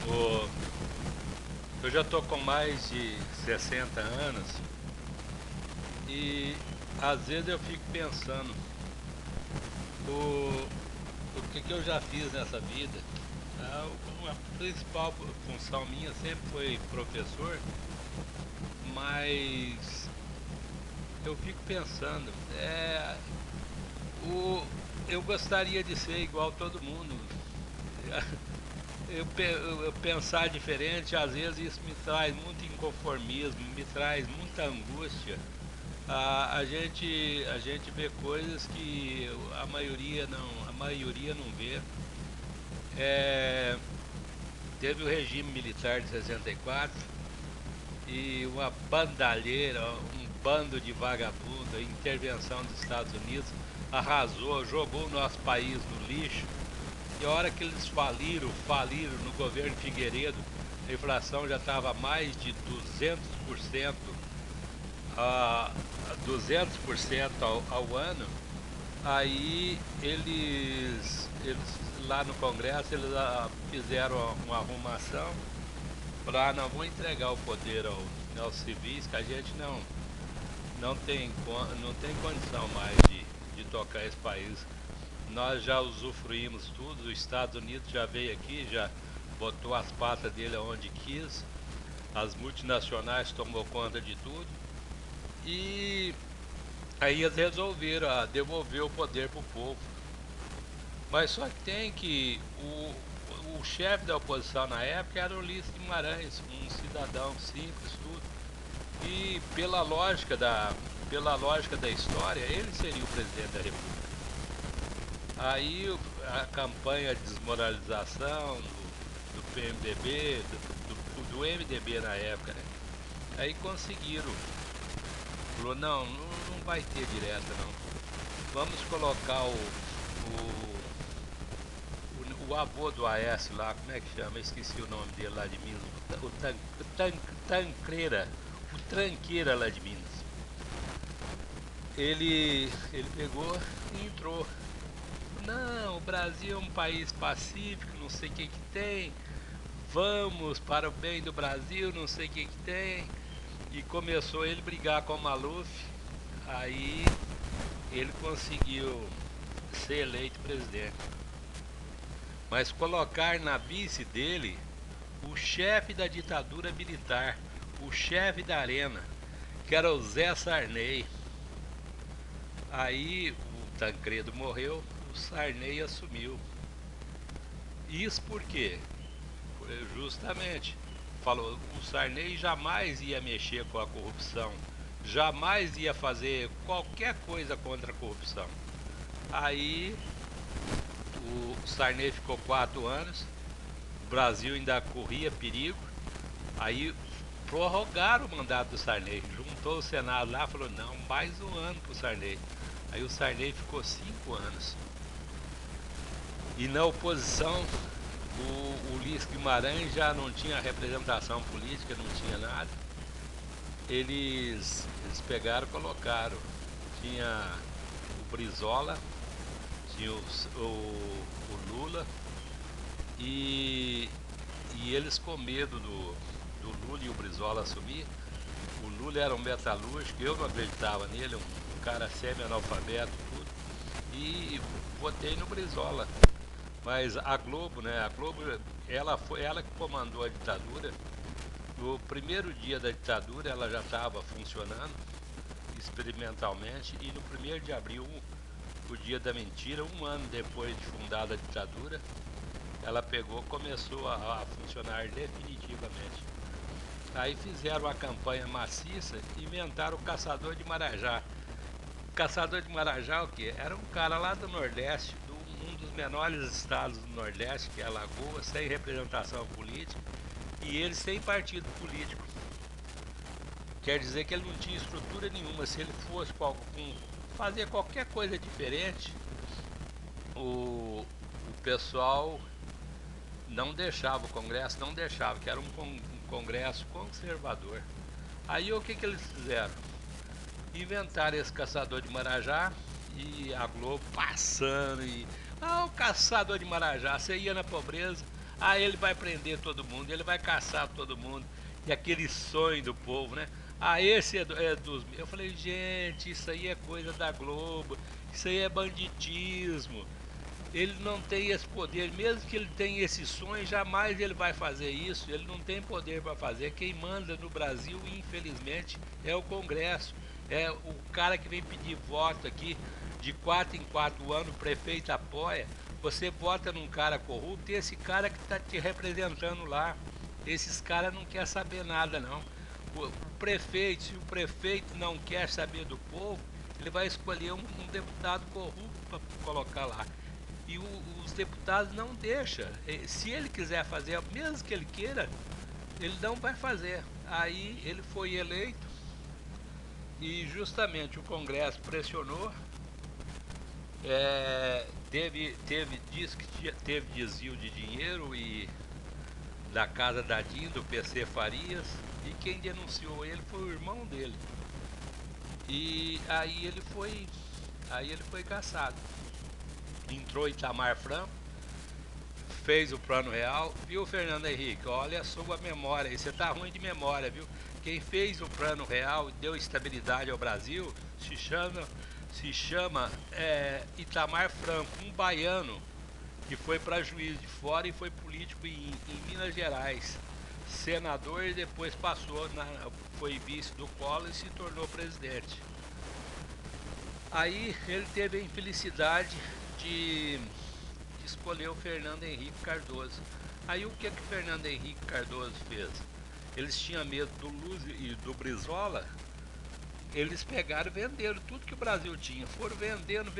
O- Eu já tô com mais de 60 anos e às vezes eu fico pensando o, o que eu já fiz nessa vida. A principal função minha sempre foi professor, mas eu fico pensando, o, eu gostaria de ser igual todo mundo. Eu pensar diferente, às vezes isso me traz muito inconformismo, me traz muita angústia. A gente vê coisas que a maioria não vê. É, teve o regime militar de 64 e uma bandalheira, um bando de vagabundo, a intervenção dos Estados Unidos arrasou, jogou o nosso país no lixo. E a hora que eles faliram no governo Figueiredo, a inflação já estava mais de 200%, a 200% ao ano. Aí eles lá no Congresso eles fizeram uma arrumação para não vão entregar o poder aos civis, que a gente não tem condição mais de tocar esse país. Nós já usufruímos tudo, os Estados Unidos já veio aqui, já botou as patas dele aonde quis, as multinacionais tomou conta de tudo e aí eles resolveram devolver o poder pro povo. Mas só que tem que o chefe da oposição na época era o Ulisses Guimarães, um cidadão simples, tudo. E pela lógica da história, ele seria o presidente da República. Aí a campanha de desmoralização do PMDB, do MDB na época, né? Aí conseguiram. Falou, não vai ter direta não. Vamos colocar o avô do Aécio lá, como é que chama? Eu esqueci o nome dele lá de Minas. Tancreira, o Tranqueira lá de Minas. Ele pegou e entrou. Não, o Brasil é um país pacífico, não sei o que tem. Vamos para o bem do Brasil, não sei o que tem. E começou ele brigar com o Maluf. Aí ele conseguiu ser eleito presidente. Mas colocar na vice dele o chefe da ditadura militar, o chefe da arena, que era o Zé Sarney. Aí o Tancredo morreu, o Sarney assumiu. Isso por quê? Justamente, falou, o Sarney jamais ia mexer com a corrupção, jamais ia fazer qualquer coisa contra a corrupção. Aí o Sarney ficou 4 anos, o Brasil ainda corria perigo, aí prorrogaram o mandato do Sarney, juntou o Senado lá e falou, não, mais um ano pro Sarney. Aí o Sarney ficou 5 anos. E na oposição, o Ulisses Guimarães já não tinha representação política, não tinha nada. Eles pegaram e colocaram. Tinha o Brizola, tinha o Lula e, e eles com medo do Lula e o Brizola assumir. O Lula era um metalúrgico, eu não acreditava nele, um cara semi-analfabeto, tudo. E votei no Brizola. Mas a Globo, né? A Globo, ela foi ela que comandou a ditadura. No primeiro dia da ditadura, ela já estava funcionando experimentalmente e no 1º de abril, o dia da mentira, um ano depois de fundada a ditadura, ela pegou, começou a funcionar definitivamente. Aí fizeram a campanha maciça e inventaram o Caçador de Marajá. O Caçador de Marajá o que? Era um cara lá do Nordeste, um dos menores estados do Nordeste, que é Alagoas, sem representação política, e ele sem partido político. Quer dizer que ele não tinha estrutura nenhuma. Se ele fosse fazer qualquer coisa diferente, o pessoal não deixava, o Congresso não deixava, que era um Congresso conservador. Aí o que eles fizeram? Inventaram esse Caçador de Marajá e a Globo passando e... Ah, o Caçador de Marajá, você ia na pobreza, Ah, ele vai prender todo mundo, ele vai caçar todo mundo. E aquele sonho do povo, né? Ah, esse é dos. Eu falei, gente, isso aí é coisa da Globo, isso aí é banditismo. Ele não tem esse poder, mesmo que ele tenha esse sonho, jamais ele vai fazer isso. Ele não tem poder para fazer. Quem manda no Brasil, infelizmente, é o Congresso. É o cara que vem pedir voto aqui de 4 em 4 anos, o prefeito apoia. Você vota num cara corrupto e esse cara que está te representando lá. Esses caras não querem saber nada, não. O prefeito, se o prefeito não quer saber do povo, ele vai escolher um deputado corrupto para colocar lá. E os deputados não deixam. Se ele quiser fazer, mesmo que ele queira, ele não vai fazer. Aí ele foi eleito e justamente o Congresso pressionou. Diz que teve desvio de dinheiro e da casa da DIN, do PC Farias, e quem denunciou ele foi o irmão dele. E aí ele foi cassado. Entrou Itamar Franco, fez o plano real, viu, Fernando Henrique? Olha a sua memória, você tá ruim de memória, viu? Quem fez o plano real e deu estabilidade ao Brasil se chama Itamar Franco, um baiano que foi para Juiz de Fora e foi político em Minas Gerais, senador e depois foi vice do Collor e se tornou presidente. Aí ele teve a infelicidade de escolher o Fernando Henrique Cardoso. Aí o que o Fernando Henrique Cardoso fez? Eles tinham medo do Lula e do Brizola. Eles pegaram e venderam tudo que o Brasil tinha. Foram vendendo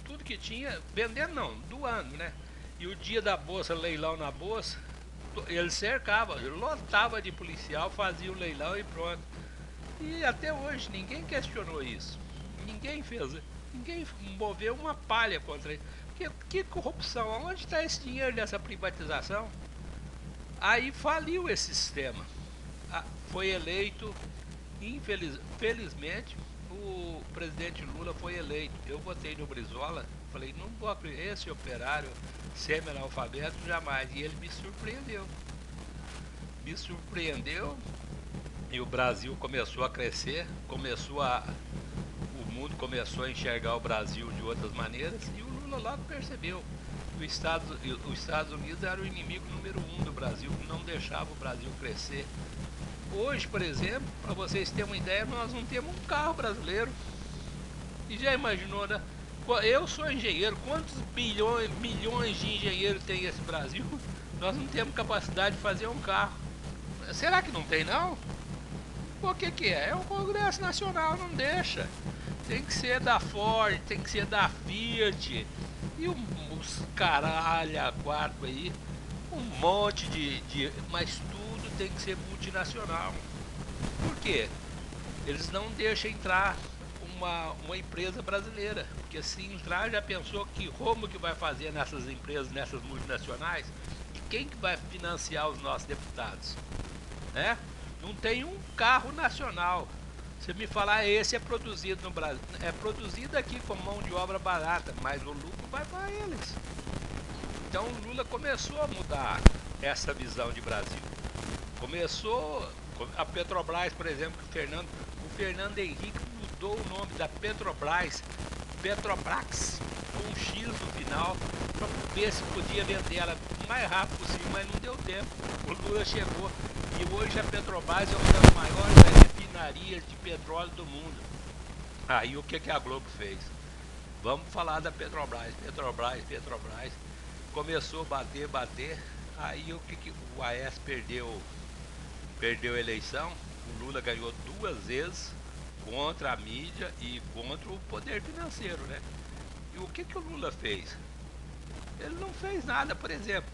tudo que tinha. Vendendo não, doando, né? E o dia da bolsa, leilão na bolsa, eles cercavam, lotava de policial, fazia o leilão e pronto. E até hoje ninguém questionou isso. Ninguém moveu uma palha contra isso. Que corrupção? Onde está esse dinheiro dessa privatização? Aí faliu esse sistema. Foi eleito, felizmente, o presidente Lula foi eleito. Eu votei no Brizola, falei, não vou acreditar, esse operário semi-analfabeto jamais. E ele me surpreendeu. E o Brasil começou a crescer, o mundo começou a enxergar o Brasil de outras maneiras e o Lula logo percebeu. Os Estados Unidos era o inimigo número 1 do Brasil, que não deixava o Brasil crescer. Hoje, por exemplo, para vocês terem uma ideia, nós não temos um carro brasileiro. E já imaginou, né? Eu sou engenheiro, quantos milhões de engenheiros tem esse Brasil? Nós não temos capacidade de fazer um carro. Será que não tem, não? O que é? É o Congresso Nacional, não deixa. Tem que ser da Ford, tem que ser da Fiat. E os caralho a quatro aí. Um monte mas tudo tem que ser multinacional. Por quê? Eles não deixam entrar uma empresa brasileira. Porque se entrar, já pensou que como que vai fazer nessas empresas, nessas multinacionais? E quem que vai financiar os nossos deputados? Né? Não tem um carro nacional. Você me falar, esse é produzido no Brasil. É produzido aqui com mão de obra barata, mas o lucro vai para eles. Então o Lula começou a mudar essa visão de Brasil. Começou a Petrobras, por exemplo, o Fernando Henrique mudou o nome da Petrobras com um X no final, para ver se podia vender ela o mais rápido possível, mas não deu tempo. O Lula chegou e hoje a Petrobras é uma das maiores refinarias de petróleo do mundo. Aí o que a Globo fez? Vamos falar da Petrobras. Começou a bater. Aí o AES perdeu a eleição. O Lula ganhou 2 vezes contra a mídia e contra o poder financeiro, né? E o que o Lula fez? Ele não fez nada, por exemplo.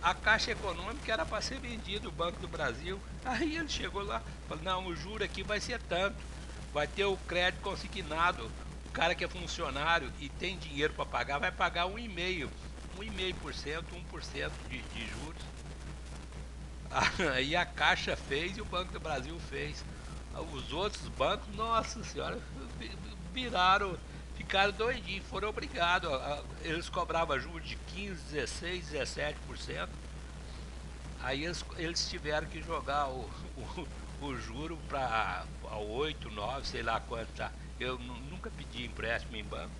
A Caixa Econômica era para ser vendido, o Banco do Brasil. Aí ele chegou lá, falou, não, o juro aqui vai ser tanto. Vai ter o crédito consignado. O cara que é funcionário e tem dinheiro para pagar, vai pagar 1,5%, 1% de juros. Aí a Caixa fez e o Banco do Brasil fez. Os outros bancos, nossa senhora, ficaram doidinhos, foram obrigados. Eles cobravam juros de 15, 16, 17%. Aí eles tiveram que jogar o juro para 8, 9, sei lá quanto tá. Eu nunca pedi empréstimo em banco,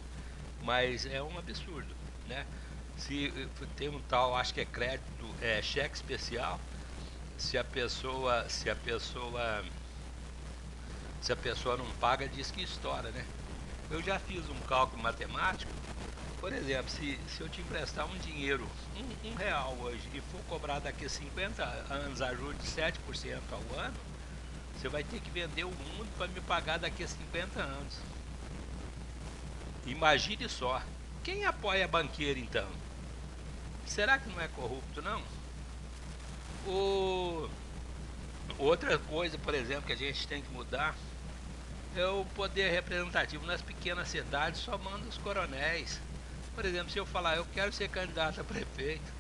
mas é um absurdo, né? Se tem um tal, acho que é crédito, cheque especial, se a pessoa não paga, diz que estoura, né? Eu já fiz um cálculo matemático. Por exemplo, se eu te emprestar um dinheiro, um real hoje, e for cobrar daqui a 50 anos a juros de 7% ao ano, você vai ter que vender o mundo para me pagar daqui a 50 anos. Imagine só. Quem apoia banqueiro então? Será que não é corrupto, não? Outra coisa, por exemplo, que a gente tem que mudar é o poder representativo. Nas pequenas cidades só manda os coronéis. Por exemplo, se eu falar, eu quero ser candidato a prefeito,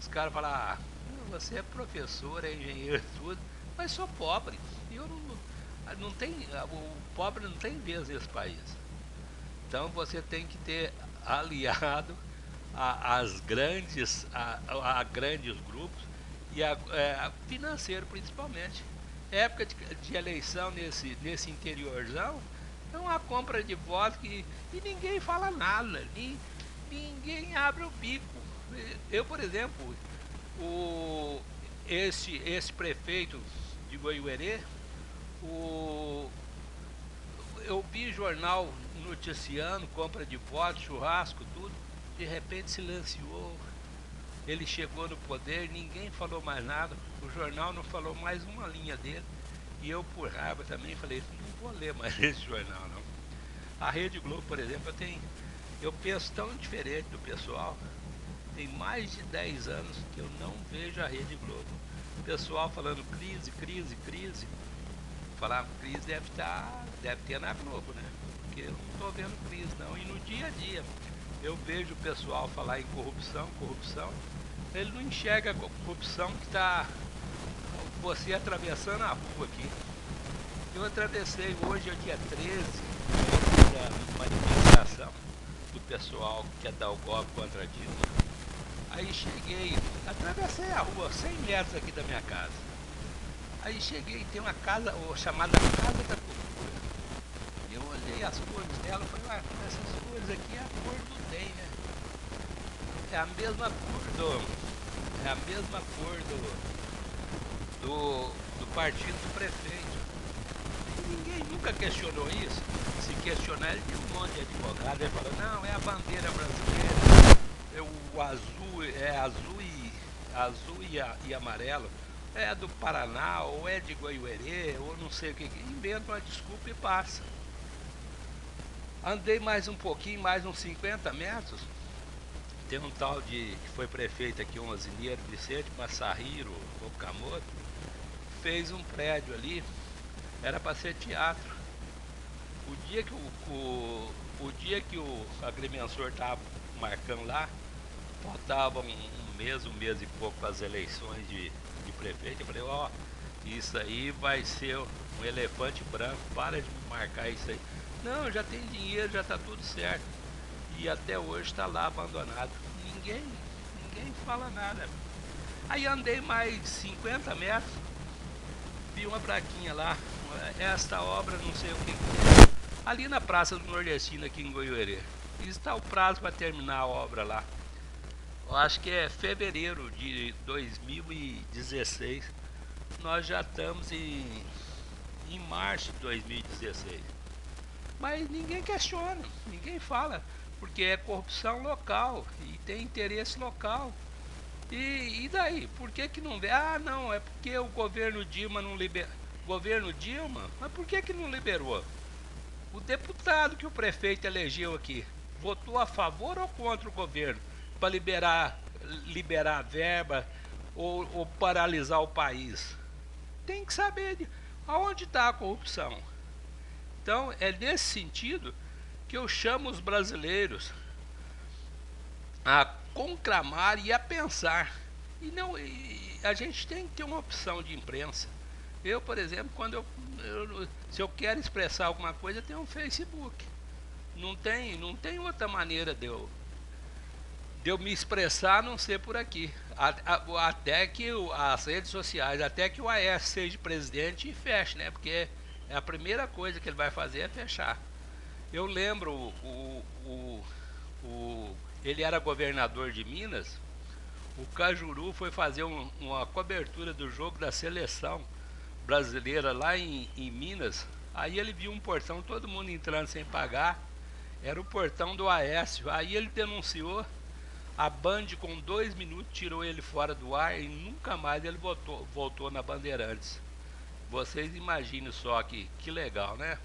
os caras falam, você é professor, é engenheiro, tudo, mas sou pobre. Eu não tem, o pobre não tem vez nesse país. Então você tem que ter aliado a grandes grupos e a financeiro principalmente. Época de eleição nesse interiorzão é uma compra de votos e ninguém fala nada, ninguém abre o bico. Eu, por exemplo, esse prefeito de Goiuerê, eu vi jornal noticiando compra de votos, churrasco, tudo, de repente silenciou. Ele chegou no poder, ninguém falou mais nada, o jornal não falou mais uma linha dele. E eu, por raiva, também falei, não vou ler mais esse jornal, não. A Rede Globo, por exemplo, eu penso tão diferente do pessoal. Tem mais de 10 anos que eu não vejo a Rede Globo. O pessoal falando crise, crise, crise. Falar crise deve ter na Globo, né? Porque eu não estou vendo crise, não. E no dia a dia, eu vejo o pessoal falar em corrupção, corrupção. Ele não enxerga a corrupção que está você atravessando a rua aqui. Eu atravessei hoje, é dia 13, da manifestação do pessoal que quer dar o golpe contra a Dilma. Aí cheguei, atravessei a rua, 100 metros aqui da minha casa. Aí cheguei, tem uma casa chamada Casa da Cultura. Eu olhei as cores dela e falei, essas cores aqui é a cor do DEM, né? É a mesma cor do partido do prefeito. E ninguém nunca questionou isso. Se questionar, ele tinha um monte de advogado, ele falou, não, é a bandeira brasileira, o azul e amarelo, é do Paraná, ou é de Goiuerê, ou não sei o que, inventa uma desculpa e passa. Andei mais um pouquinho, mais uns 50 metros, tem um tal que foi prefeito aqui, um azinheiro, Vicente Massahiro Okamoto, fez um prédio ali, era para ser teatro. O dia que o agrimensor estava marcando lá, faltava um mês e pouco para as eleições de prefeito. Eu falei, isso aí vai ser um elefante branco, para de marcar isso aí. Não, já tem dinheiro, já está tudo certo. E até hoje está lá abandonado. Ninguém fala nada. Aí andei mais 50 metros, vi uma plaquinha lá, esta obra não sei o que é. Ali na Praça do Nordestino, aqui em Goiuerê. Está o prazo para terminar a obra lá. Eu acho que é fevereiro de 2016. Nós já estamos em março de 2016. Mas ninguém questiona, ninguém fala, porque é corrupção local e tem interesse local. E daí? Por que não vê? Não, é porque o governo Dilma não liberou. Governo Dilma? Mas por que não liberou? O deputado que o prefeito elegeu aqui votou a favor ou contra o governo para liberar a verba ou paralisar o país? Tem que saber aonde está a corrupção. Então é nesse sentido que eu chamo os brasileiros a conclamar e a pensar. E a gente tem que ter uma opção de imprensa. Eu, por exemplo, se eu quero expressar alguma coisa, eu tenho um Facebook. Não tem outra maneira de eu me expressar a não ser por aqui. Até que as redes sociais, até que o Aécio seja presidente e feche, né? Porque é a primeira coisa que ele vai fazer é fechar. Eu lembro, ele era governador de Minas, o Cajuru foi fazer uma cobertura do jogo da seleção brasileira lá em Minas. Aí ele viu um portão, todo mundo entrando sem pagar, era o portão do Aécio. Aí ele denunciou, a Band com 2 minutos tirou ele fora do ar e nunca mais ele voltou na Bandeirantes. Vocês imaginem só que legal, né?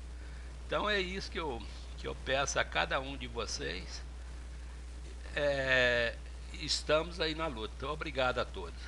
Então é isso que eu peço a cada um de vocês. Estamos aí na luta. Então, obrigado a todos.